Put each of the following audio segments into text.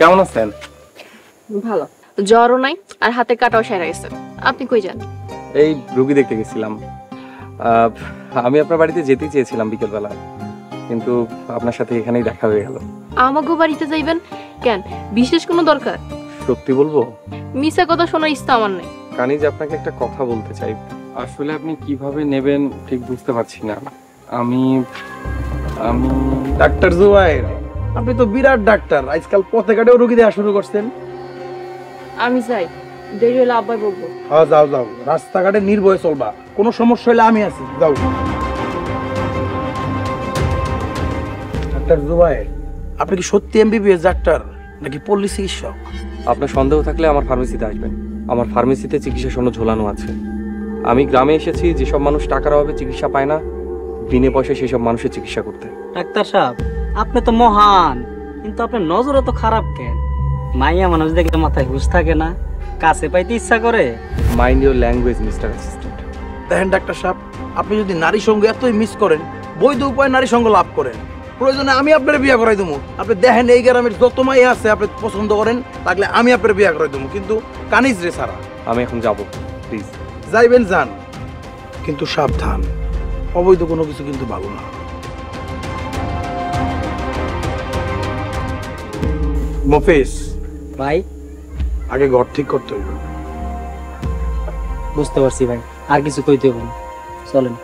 কেমন আছেন? ভালো, জ্বরও নাই আর হাতে কাটাও সেরে গেছে। আপনি কই যান? এই রোগী দেখতে গেছিলাম। আমি আপনার বাড়িতে যেতেই চেয়েছিলাম বিকেলবেলা, কিন্তু আপনার সাথে এখানেই দেখা হয়ে গেল। আমাগো বাড়িতে যাইবেন কেন? বিশেষ কোনো দরকার? সত্যি বলবো, মিছা কথা শোনার ইচ্ছা আমার নেই। কানিজ আপনাকে একটা কথা বলতে চাই, আসলে আপনি কিভাবে নেবেন ঠিক বুঝতে পারছি না। আমি আমি ডাক্তার জুবাইর, আপনি তো বিরাট ডাক্তার, আজকাল পথে ঘাটেও রোগী দেওয়া শুরু করছেন। আমি যাই, দেরি হলে আব্বাই বলবো। হ্যাঁ যাও যাও, রাস্তাঘাটে নির্ভয়ে চলবা, কোনো সমস্যা হলে আমি আছি, যাও। ডাক্তার জুবাইর, আপনি কি সত্যি এমবিবিএস ডাক্তার নাকি পল্লী চিকিৎসক? আপনার সন্দেহ থাকলে আমার ফার্মেসিতে আসবেন। আমার ফার্মেসিতে চিকিৎসা সনদ ঝোলানো আছে। আমি গ্রামে এসেছি, যেসব মানুষ টাকার অভাবে চিকিৎসা পায় না, বিনে পয়সায় সেসব মানুষের চিকিৎসা করতে। ডাক্তার সাহেব, আপনি তো মহান, কিন্তু আপনার নজর তো খারাপ কেন? মাইয়া মানুষ দেখলে মাথায় হুঁশ থাকে না, কাছে পাইতে ইচ্ছা করে। Mind your language mister assistant. দেখেন ডাক্তার সাহেব, আপনি যদি নারী সঙ্গ এতই মিস করেন, বৈধ উপায়ে নারী সঙ্গ লাভ করেন, প্রয়োজনে আমি আপনার বিয়ে করাই দেবো। আপনি দেখেন এই গ্রামের যত মাইয়া আছে আপনি পছন্দ করেন, লাগলে আমি আপনার বিয়ে করাই দেবো, কিন্তু কানিজ রে ছাড়া। আমি এখন যাবো, প্লিজ। যাইবেন যান, কিন্তু সাবধান, অবৈধ কোনো কিছু কিন্তু ভালো না। মফিস ভাই, আগে ঘর ঠিক করতে হইব। বুঝতে পারছি ভাই, আর কিছু কইতে হবে না, চলেন।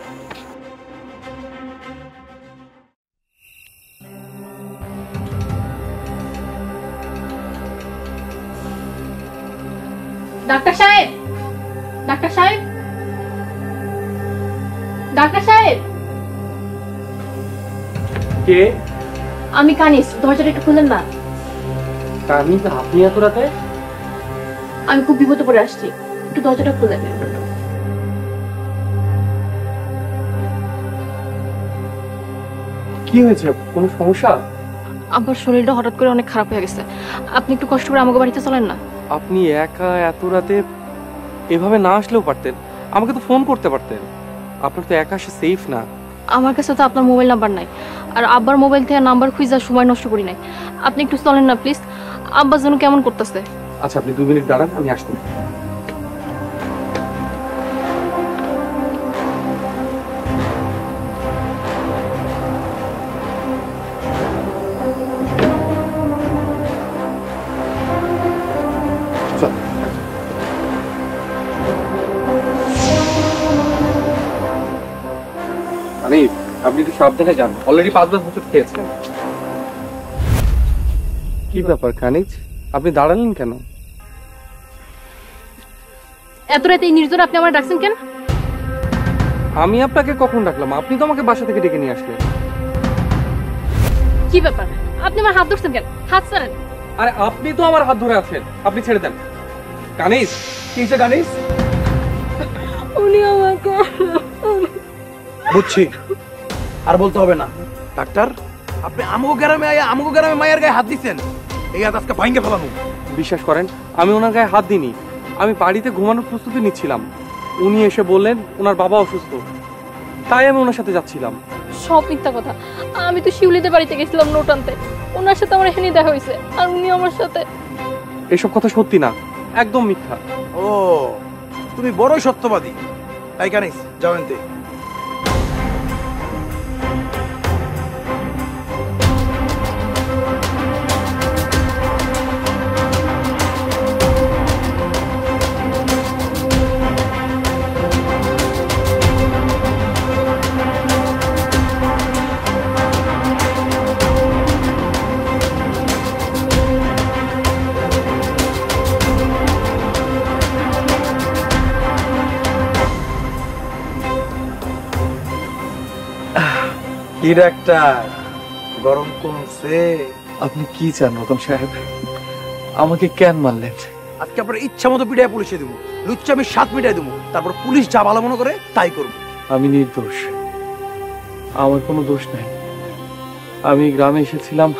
ডাক্তার সাহেব, ডাক্তার সাহেব, ডাক্তার সাহেব। কে? আমি কানিস, দরজাটা একটু খুলেন না। কানিজ, আপনি এত রাতে? আমি খুব বিপদে পড়ে আসছি, একটু দরজাটা খুলেন। কি হয়েছে? কোনো সমস্যা? আমার শরীরটা হঠাৎ করে অনেক খারাপ হয়ে গেছে, আপনি একটু কষ্ট করে আমাকে বাড়িতে চলেন না। আপনি একা এত রাতে এভাবে না আসলেও পারতেন, আমাকে তো ফোন করতে পারতেন। আপনার তো একা আসা সেফ না। আমার কাছে তো আপনার মোবাইল নাম্বার নাই, আর আব্বার মোবাইল থেকে নাম্বার খুঁজে সময় নষ্ট করি নাই। আপনি একটু চলেন না প্লিজ, আব্বা যেন কেমন করতেছে। আচ্ছা, আপনি 2 মিনিট দাঁড়ান, আমি আসতে। আপনি একটু সাবধানে যান, অলরেডি 5 বছর খেয়েছেন। কি ব্যাপার কানিজ, আপনি দাঁড়ালেন কেন? এত রাতে এই নির্জন আপনি আমার ডাকছেন কেন? আমি আপনাকে কখন ডাকলাম? আপনি তো আমাকে বাসা থেকে ডেকে নিয়ে আসলেন। কি ব্যাপার, আপনি আমার হাত ধরছেন কেন? হাত ছাড়েন। আরে আপনি তো আমার হাত ধরে আছেন, আপনি ছেড়ে দেন। কানিজ, কি হয়েছে কানিজ? উনি আমাকে। বুঝছি, আর বলতে হবে না। ডাক্তার, আপনি আমগো গ্রামে মায়ের গায়ে হাত দিচ্ছেন, এই হাত আজকে ভাঙ্গে ফেলাবো। বিশ্বাস করেন, আমি ওনার গায়ে হাত দিইনি। আমি বাড়িতে ঘুমানোর প্রস্তুতি নিচ্ছিলাম, উনি এসে বললেন ওনার বাবা অসুস্থ, তাই আমি ওনার সাথে যাচ্ছিলাম। সব মিথ্যা কথা। আমি তো শিউলিদের বাড়িতে গেছিলাম নোট আনতে, ওনার সাথে আমার এখানেই দেখা হয়েছে, আর উনি আমার সাথে। এসব কথা সত্যি না, একদম মিথ্যা। ও, তুমি বড়ই সত্যবাদী। তাই কানিস, যাও এনতে। কি ডাক্তার, গরম কমছে? আপনি কি চান রতন সাহেব? আমাকে কেন মারলেন? আজকে আপনার ইচ্ছা মতো পিটায় পুলিশে দেবো, লুচ্চা আমি 7 মিটায় দেবো, তারপর পুলিশ যা ভালো মনে করে তাই করবো। আমি নির্দোষ, আমার কোনো দোষ নাই। আমি গ্রামে এসেছিলাম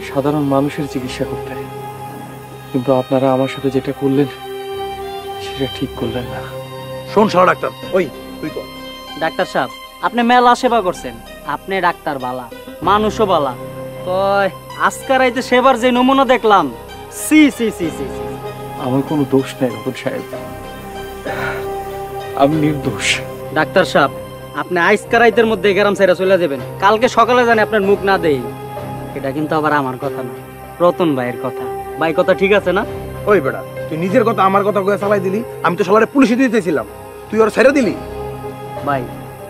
সাধারণ মানুষের চিকিৎসা করতে, কিন্তু আপনারা আমার সাথে যেটা করলেন সেটা ঠিক করলেন না। শোন শালা ডাক্তার, ওই তুই কর। ডাক্তার সাহেব, আপনি মেলা সেবা করছেন, আপনি ডাক্তার বালা, মানুষও বালা, তো আজকার রাইতে সেবার যে নমুনা দেখলাম, সি সি সি সি সি। আমার কোনো দোষ নাই রতন সাহেব, আমি নির্দোষ। ডাক্তার সাহেব, আপনি আজকার রাইতের মধ্যে গ্রাম সাইরা চলে যাবেন, কালকে সকালে জানি আপনার মুখ না দেই। এটা কিন্তু আবার আমার কথা না, রতন ভাইয়ের কথা। ভাই কথা ঠিক আছে না? ওই বেটা, তুই নিজের কথা আমার কথা কয়ে চালাই দিলি। আমি তো সবার পুলিশে দিতেছিলাম, তুই ওর ছেড়ে দিলি। ভাই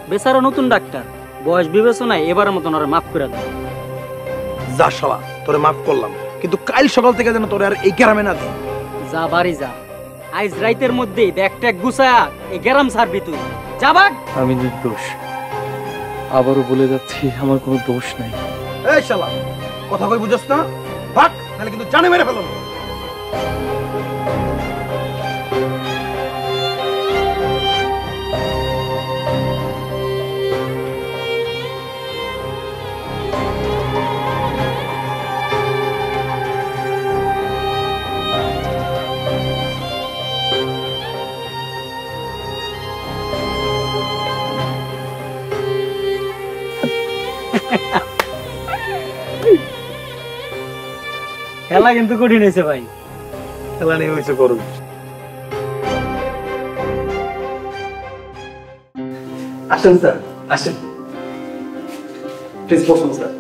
বেচারা নতুন ডাক্তার, বয়স বিবেচনায় এবারের মতন ওরা মাফ করে দেয়। যা শালা, তোরে মাফ করলাম, কিন্তু কাল সকাল থেকে যেন তোরে আর এই গ্রামে না দিই। যা বাড়ি যা, আজ রাইতের মধ্যেই ব্যাগ ট্যাগ গুছায়া এই গ্রাম ছাড়বি তুই। যা ভাগ। আমি নির্দোষ, আবারও বলে যাচ্ছি আমার কোনো দোষ নাই। এই শালা, কথা কই বুঝছ না? ভাগ, নাহলে কিন্তু জানে মেরে ফেলব। খেলা কিন্তু কঠিন হয়েছে ভাই। খেলা নিয়ে হয়েছে করুন। আসেন স্যার, আসেন, প্লিজ বসুন স্যার।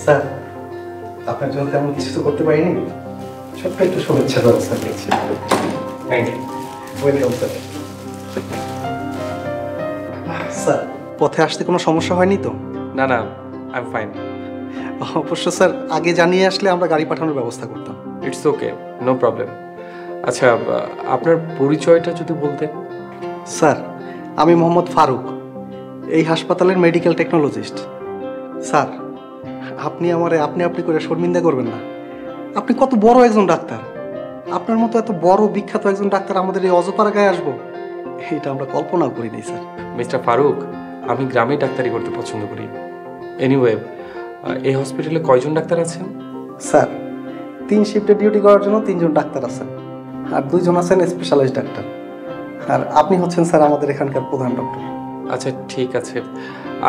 স্যার, আপনার জন্য তেমন কিছু তো করতে পারিনি, ছোট্ট একটু শুভেচ্ছা ব্যবস্থা করেছি। Thank you, welcome sir. Sir, পথে আসতে কোনো সমস্যা হয়নি তো? না না, আই এম ফাইন। অবশ্য স্যার, আগে জানিয়ে আসলে আমরা গাড়ি পাঠানোর ব্যবস্থা করতাম। It's okay, no problem. আচ্ছা, আপনার পরিচয়টা যদি বলতেন। স্যার, আমি মোহাম্মদ ফারুক, এই হাসপাতালের মেডিকেল টেকনোলজিস্ট। স্যার, আপনি আমারে আপনি করে শর্মিন্দা করবেন না। আপনি কত বড় একজন ডাক্তার, আপনার মতো এত বড় বিখ্যাত একজন ডাক্তার আমাদের এই অজপাড়া গায়ে আসবো, এটা আমরা কল্পনাও করিনি স্যার। মিস্টার ফারুক, আমি গ্রামে ডাক্তারি করতে পছন্দ করি। এনিওয়ে, এই হসপিটালে কয়জন ডাক্তার আছেন? স্যার, 3 শিফটে ডিউটি করার জন্য 3 জন ডাক্তার আছেন, আর 2 জন আছেন স্পেশালাইজড ডাক্তার, আর আপনি হচ্ছেন স্যার আমাদের এখানকার প্রধান ডক্টর। আচ্ছা ঠিক আছে,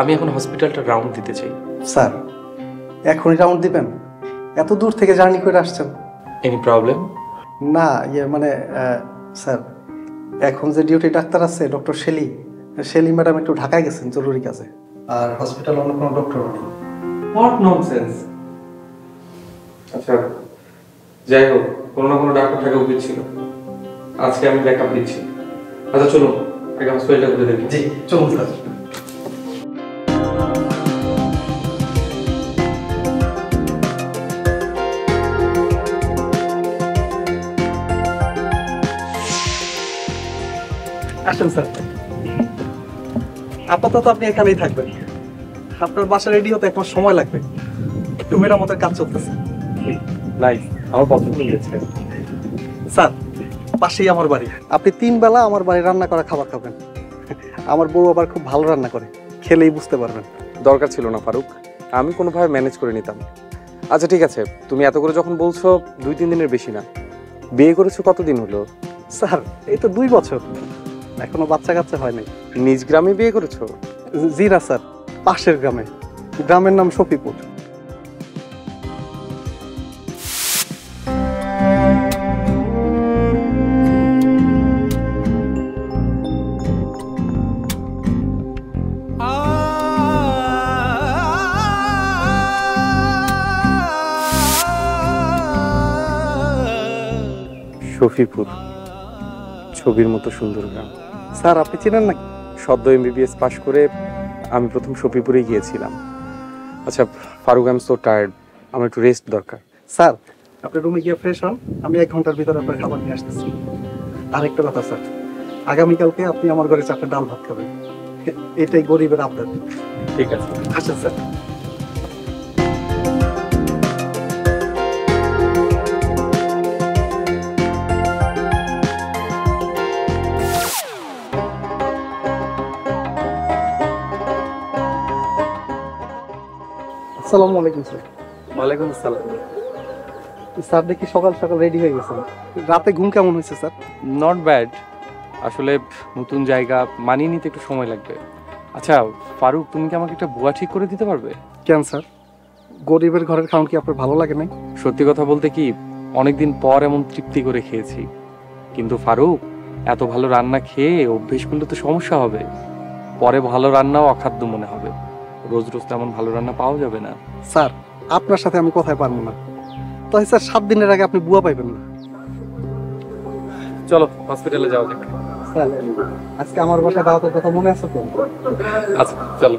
আমি এখন হসপিটালটা রাউন্ড দিতে চাই। স্যার, এখনই রাউন্ড দিবেন? এত দূর থেকে জার্নি করে আসছেন। Any problem? না, মানে স্যার, এখন যে ডিউটি ডাক্তার আছে ডক্টর শেলি ম্যাডাম একটু ঢাকায় গেছেন জরুরি কাজে, আর হসপিটালে অন্য কোনো ডক্টর নেই। What nonsense! আচ্ছা যাই হোক, কোনো না কোনো ডাক্তার থাকা উচিত ছিল। আজকে আমি ব্যাকআপ দিচ্ছি। আচ্ছা চলুন, আগে হসপিটালটা ঘুরে দেখি। জি চলুন স্যার। আসেন স্যার, আপাতত আপনি এখানেই থাকবেন। আপনার বাসা রেডি হতে 1 মাস সময় লাগবে, একটু মেরামতের কাজ চলতেছে। নাইস, আমার পছন্দ হয়েছে। স্যার, পাশেই আমার বাড়ি, আপনি 3 বেলা আমার বাড়ি রান্না করা খাবার খাবেন। আমার বউ আবার খুব ভালো রান্না করে, খেলেই বুঝতে পারবেন। দরকার ছিল না ফারুক, আমি কোনোভাবে ম্যানেজ করে নিতাম। আচ্ছা ঠিক আছে, তুমি এত করে যখন বলছো, 2-3 দিনের বেশি না। বিয়ে করেছো কতদিন হলো? স্যার, এই তো 2 বছর, এখনো বাচ্চা কাচ্চা হয় নাই। নিজ গ্রামে বিয়ে করেছো? জি না স্যার, পাশের গ্রামে, গ্রামের নাম শফিপুর। শফিপুর, ছবির মতো সুন্দর গ্রাম। স্যার, আপনি চিনেন নাকি? সদ্য MBBS পাশ করে আমি প্রথম শফিপুরে গিয়েছিলাম। আচ্ছা Faruk, I am so tired, আমার একটু রেস্ট দরকার। স্যার, আপনি রুমে গিয়ে ফ্রেশ হন, আমি 1 ঘন্টার ভিতরে আপনার খাবার নিয়ে আসতেছি। আরেকটা কথা স্যার, আগামীকালকে আপনি আমার ঘরে 4টা ডাল ভাত খাবেন, এটাই গরিবের আবদার। ঠিক আছে, আসেন স্যার। আসসালামু আলাইকুম স্যার। ওয়ালাইকুম আসসালাম। স্যার দেখি সকাল সকাল রেডি হয়ে গেছেন। রাতে ঘুম কেমন হয়েছে স্যার? Not bad. আসলে নতুন জায়গা মানিয়ে নিতে একটু সময় লাগবে। আচ্ছা ফারুক, তুমি কি আমাকে একটা বুয়া ঠিক করে দিতে পারবে? কেন স্যার, গরিবের ঘরের খাওয়ান কি আপনার ভালো লাগে নাই? সত্যি কথা বলতে কি, অনেকদিন পর এমন তৃপ্তি করে খেয়েছি। কিন্তু ফারুক, এত ভালো রান্না খেয়ে অভ্যেস করলে তো সমস্যা হবে। পরে ভালো রান্নাও অখাদ্য মনে হবে। রোজ রোজ তেমন ভালো রান্না পাওয়া যাবে না। স্যার, আপনার সাথে আমি কথায় পারবো না। তাই স্যার 7 দিনের আগে আপনি বুয়া পাইবেন না। চলো হসপিটালে যাওয়া যাক। স্যার, আজকে আমার বাসায় দাওয়াতের কথা মনে আছে তো? আচ্ছা চলো।